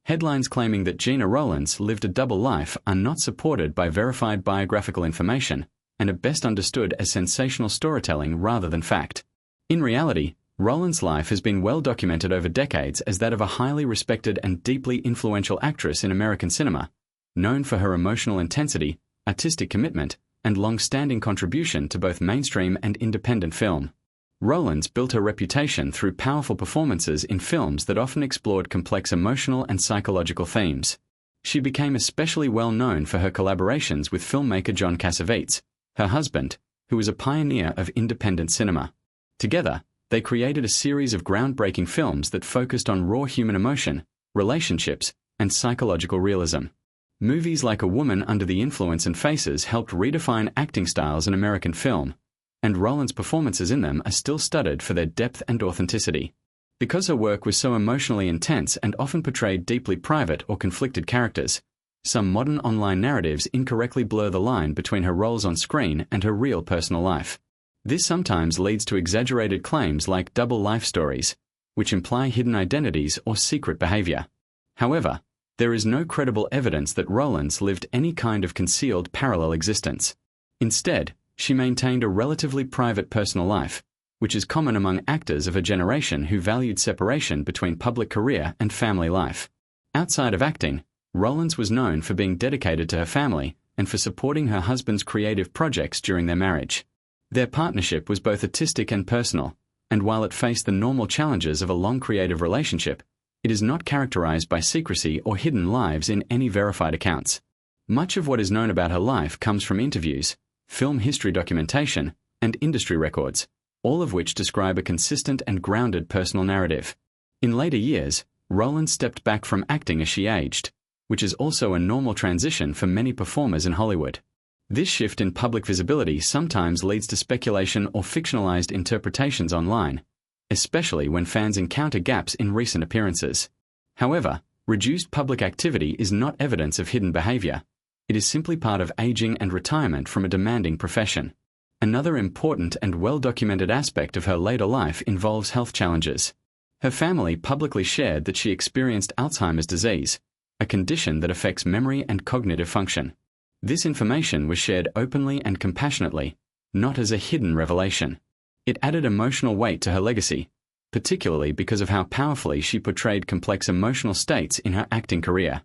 Headlines claiming that Gena Rowlands lived a double life are not supported by verified biographical information and are best understood as sensational storytelling rather than fact. In reality, Rowlands' life has been well documented over decades as that of a highly respected and deeply influential actress in American cinema, known for her emotional intensity, artistic commitment, and long-standing contribution to both mainstream and independent film. Rowlands built her reputation through powerful performances in films that often explored complex emotional and psychological themes. She became especially well known for her collaborations with filmmaker John Cassavetes, her husband, who was a pioneer of independent cinema. Together, they created a series of groundbreaking films that focused on raw human emotion, relationships, and psychological realism. Movies like A Woman Under the Influence and Faces helped redefine acting styles in American film, and Rowlands' performances in them are still studied for their depth and authenticity. Because her work was so emotionally intense and often portrayed deeply private or conflicted characters, some modern online narratives incorrectly blur the line between her roles on screen and her real personal life. This sometimes leads to exaggerated claims like double life stories, which imply hidden identities or secret behavior. However, there is no credible evidence that Rowlands lived any kind of concealed parallel existence. Instead, she maintained a relatively private personal life, which is common among actors of a generation who valued separation between public career and family life. Outside of acting, Rowlands was known for being dedicated to her family and for supporting her husband's creative projects during their marriage. Their partnership was both artistic and personal, and while it faced the normal challenges of a long creative relationship, it is not characterized by secrecy or hidden lives in any verified accounts. Much of what is known about her life comes from interviews, film history documentation, and industry records, all of which describe a consistent and grounded personal narrative. In later years, Rowlands stepped back from acting as she aged, which is also a normal transition for many performers in Hollywood. This shift in public visibility sometimes leads to speculation or fictionalized interpretations online, especially when fans encounter gaps in recent appearances. However, reduced public activity is not evidence of hidden behavior. It is simply part of aging and retirement from a demanding profession. Another important and well-documented aspect of her later life involves health challenges. Her family publicly shared that she experienced Alzheimer's disease, a condition that affects memory and cognitive function. This information was shared openly and compassionately, not as a hidden revelation. It added emotional weight to her legacy, particularly because of how powerfully she portrayed complex emotional states in her acting career.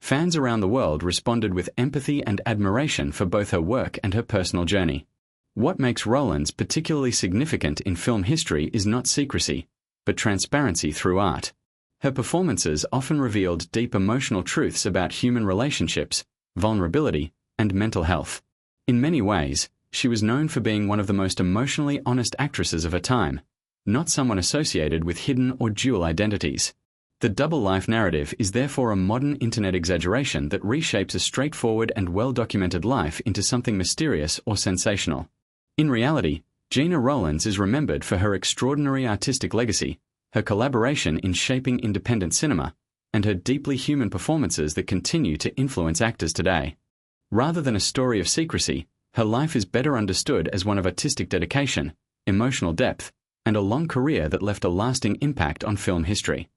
Fans around the world responded with empathy and admiration for both her work and her personal journey. What makes Rowlands particularly significant in film history is not secrecy, but transparency through art. Her performances often revealed deep emotional truths about human relationships, vulnerability, and mental health. In many ways, she was known for being one of the most emotionally honest actresses of her time, not someone associated with hidden or dual identities. The double life narrative is therefore a modern internet exaggeration that reshapes a straightforward and well-documented life into something mysterious or sensational. In reality, Gena Rowlands is remembered for her extraordinary artistic legacy, her collaboration in shaping independent cinema, and her deeply human performances that continue to influence actors today. Rather than a story of secrecy, her life is better understood as one of artistic dedication, emotional depth, and a long career that left a lasting impact on film history.